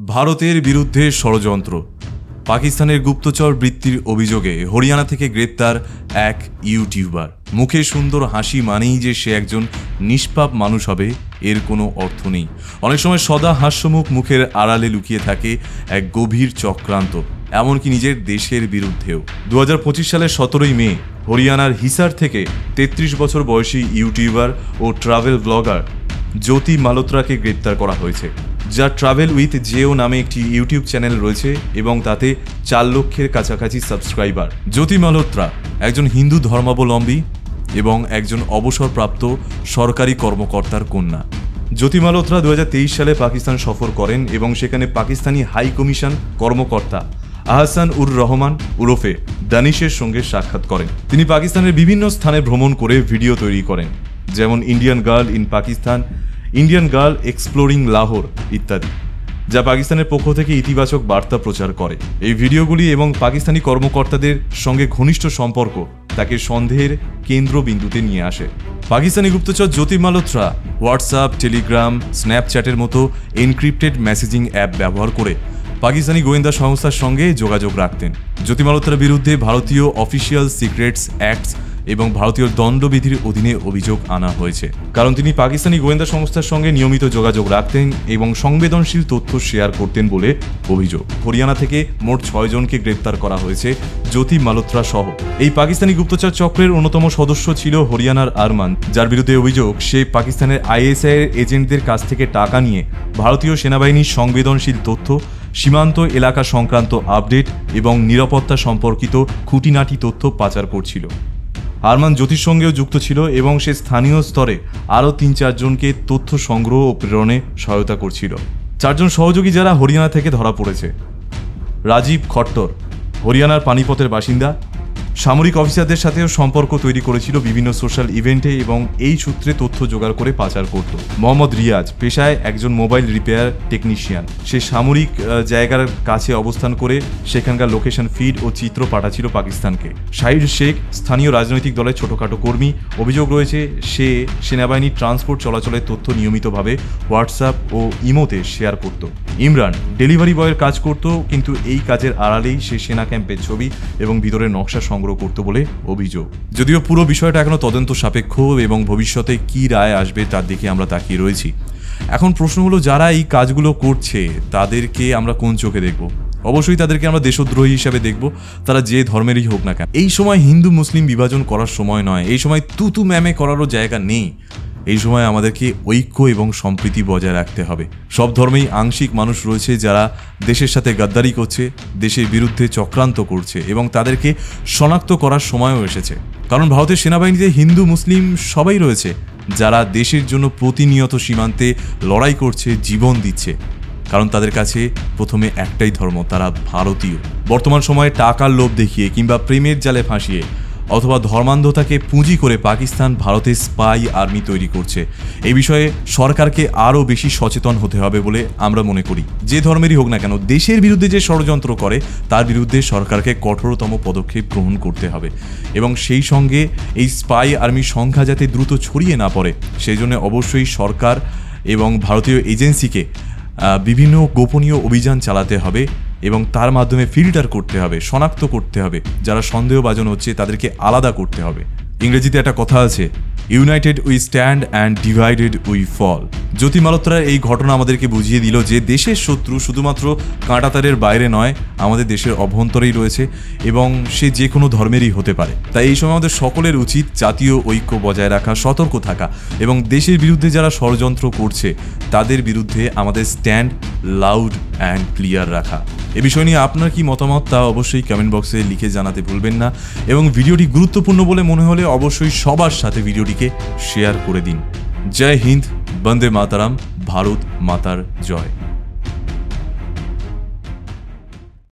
ভারতের বিরুদ্ধে ষড়যন্ত্র। পাকিস্তানের গুপ্তচর বৃত্তির অভিযোগে হরিয়ানা থেকে গ্রেপ্তার এক ইউটিউবার। মুখে সুন্দর হাসি মানেই যে সে একজন নিষ্পাপ মানুষ হবে এর কোনো অর্থ নেই। অনেক সময় সদা হাস্যমুখ মুখের আড়ালে লুকিয়ে থাকে এক গভীর চক্রান্ত, এমনকি নিজের দেশের বিরুদ্ধেও। 2025 সালের 17ই মে হরিয়ানার হিসার থেকে 33 বছর বয়সী ইউটিউবার ও ট্রাভেল ব্লগার জ্যোতি মালহোত্রাকে গ্রেপ্তার করা হয়েছে, যার ট্রাভেল উইথ জেও নামে একটি ইউটিউব চ্যানেল রয়েছে এবং তাতে 4 লক্ষের কাছাকাছি সাবস্ক্রাইবার। জ্যোতি মালহোত্রা একজন হিন্দু ধর্মাবলম্বী এবং একজন অবসরপ্রাপ্ত সরকারি কর্মকর্তার কন্যা। জ্যোতি মালহোত্রা 2023 সালে পাকিস্তান সফর করেন এবং সেখানে পাকিস্তানি হাই কমিশন কর্মকর্তা আহসান উর রহমান ওরফে দানিশের সঙ্গে সাক্ষাৎ করেন। তিনি পাকিস্তানের বিভিন্ন স্থানে ভ্রমণ করে ভিডিও তৈরি করেন, যেমন Indian girl in Pakistan, Indian girl exploring Lahore ইত্যাদি, যা পাকিস্তানের পক্ষ থেকে ইতিবাচক বার্তা প্রচার করে। এই ভিডিওগুলি এবং পাকিস্তানি কর্মকর্তাদের সঙ্গে ঘনিষ্ঠ সম্পর্ক তাকে সন্দেহের কেন্দ্রবিন্দুতে নিয়ে আসে। পাকিস্তানি গুপ্তচর জ্যোতি মালহোত্রা হোয়াটসঅ্যাপ, টেলিগ্রাম, স্ন্যাপচ্যাটের মতো এনক্রিপ্টেড মেসেজিং অ্যাপ ব্যবহার করে পাকিস্তানি গোয়েন্দা সংস্থার সঙ্গে যোগাযোগ রাখতেন। জ্যোতি মালহোত্রার বিরুদ্ধে ভারতীয় অফিসিয়াল সিক্রেটস অ্যাক্টস এবং ভারতীয় দণ্ডবিধির অধীনে অভিযোগ আনা হয়েছে, কারণ তিনি পাকিস্তানি গোয়েন্দা সংস্থার সঙ্গে নিয়মিত যোগাযোগ রাখতেন এবং সংবেদনশীল তথ্য শেয়ার করতেন বলে অভিযোগ। হরিয়ানা থেকে মোট 6 জনকে গ্রেপ্তার করা হয়েছে জ্যোতি মালহোত্রা সহ। এই পাকিস্তানি গুপ্তচর চক্রের অন্যতম সদস্য ছিল হরিয়ানার আরমান, যার বিরুদ্ধে অভিযোগ সে পাকিস্তানের ISI এর এজেন্টদের কাছ থেকে টাকা নিয়ে ভারতীয় সেনাবাহিনীর সংবেদনশীল তথ্য, সীমান্ত এলাকা সংক্রান্ত আপডেট এবং নিরাপত্তা সম্পর্কিত খুঁটিনাটি তথ্য পাচার করছিল। আরমান জ্যোতির সঙ্গেও যুক্ত ছিল এবং সে স্থানীয় স্তরে আরও 3-4 জনকে তথ্য সংগ্রহ ও প্রেরণে সহায়তা করছিল। 4 জন সহযোগী যারা হরিয়ানা থেকে ধরা পড়েছে: রাজীব খট্টর, হরিয়ানার পানিপথের বাসিন্দা, সামরিক অফিসারদের সাথেও সম্পর্ক তৈরি করেছিল বিভিন্ন সোশ্যাল ইভেন্টে এবং এই সূত্রে তথ্য জোগাড় করে পাচার করত। মোহাম্মদ রিয়াজ পেশায় একজন মোবাইল রিপেয়ার টেকনিশিয়ান, সে সামরিক জায়গার কাছে অবস্থান করে সেখানকার লোকেশন ফিড ও চিত্র পাঠাচ্ছিল পাকিস্তানকে। শাহিদ শেখ স্থানীয় রাজনৈতিক দলের ছোটখাটো কর্মী। অভিযোগ রয়েছে সে সেনাবাহিনীর ট্রান্সপোর্ট চলাচলের তথ্য নিয়মিতভাবে হোয়াটসঅ্যাপ ও ইমোতে শেয়ার করত। ইমরান ডেলিভারি বয়ের কাজ করত, কিন্তু এই কাজের আড়ালেই সে সেনা ক্যাম্পের ছবি এবং ভিতরের নকশা সংগ্রহ করতে বলে অভিযোগ। যদিও পুরো বিষয়টা এখনো তদন্ত সাপেক্ষ এবং ভবিষ্যতে কি রায় আসবে তার দিকে আমরা তাকিয়ে রয়েছি। এখন প্রশ্ন হলো, যারা এই কাজগুলো করছে তাদেরকে আমরা কোন চোখে দেখব? অবশ্যই তাদেরকে আমরা দেশদ্রোহী হিসাবে দেখব, তারা যে ধর্মেরই হোক না কেন। এই সময় হিন্দু মুসলিম বিভাজন করার সময় নয়, এই সময় তুতু ম্যামে করারও জায়গা নেই। এই সময় আমাদেরকে ঐক্য এবং সম্প্রীতি বজায় রাখতে হবে। সব ধর্মেই আংশিক মানুষ রয়েছে যারা দেশের সাথে গাদ্দারি করছে, দেশের বিরুদ্ধে চক্রান্ত করছে এবং তাদেরকে শনাক্ত করার সময়ও এসেছে। কারণ ভারতের সেনাবাহিনীতে হিন্দু মুসলিম সবাই রয়েছে যারা দেশের জন্য প্রতিনিয়ত সীমান্তে লড়াই করছে, জীবন দিচ্ছে, কারণ তাদের কাছে প্রথমে একটাই ধর্ম, তারা ভারতীয়। বর্তমান সময়ে টাকার লোভ দেখিয়ে কিংবা প্রেমের জালে ফাঁসিয়ে অথবা ধর্মান্ধতাকে পুঁজি করে পাকিস্তান ভারতের স্পাই আর্মি তৈরি করছে। এই বিষয়ে সরকারকে আরও বেশি সচেতন হতে হবে বলে আমরা মনে করি। যে ধর্মেরই হোক না কেন, দেশের বিরুদ্ধে যে ষড়যন্ত্র করে তার বিরুদ্ধে সরকারকে কঠোরতম পদক্ষেপ গ্রহণ করতে হবে এবং সেই সঙ্গে এই স্পাই আর্মির সংখ্যা যাতে দ্রুত ছড়িয়ে না পড়ে সেই জন্য অবশ্যই সরকার এবং ভারতীয় এজেন্সিকে বিভিন্ন গোপনীয় অভিযান চালাতে হবে এবং তার মাধ্যমে ফিল্টার করতে হবে, শনাক্ত করতে হবে। যারা সন্দেহভাজন হচ্ছে তাদেরকে আলাদা করতে হবে। ইংরেজিতে একটা কথা আছে, united we stand and divided we fall. Jyoti মালহোত্রার এই ঘটনা আমাদেরকে বুঝিয়ে দিল যে দেশের শত্রু শুধুমাত্র কাঁটাতারের বাইরে নয়, আমাদের দেশের অভ্যন্তরেই রয়েছে এবং সে যে কোনো ধর্মেরই হতে পারে। তাই এই সময় আমাদের সকলের উচিত জাতীয় ঐক্য বজায় রাখা, সতর্ক থাকা এবং দেশের বিরুদ্ধে যারা ষড়যন্ত্র করছে তাদের বিরুদ্ধে আমাদের স্ট্যান্ড লাউড অ্যান্ড ক্লিয়ার রাখা। এ বিষয় নিয়ে আপনার কি মতামত তা অবশ্যই কমেন্ট বক্সে লিখে জানাতে ভুলবেন না এবং ভিডিওটি গুরুত্বপূর্ণ বলে মনে হলে অবশ্যই সবার সাথে ভিডিওটিকে শেয়ার করে দিন। জয় হিন্দ, বন্দে মাতারাম, ভারত মাতার জয়।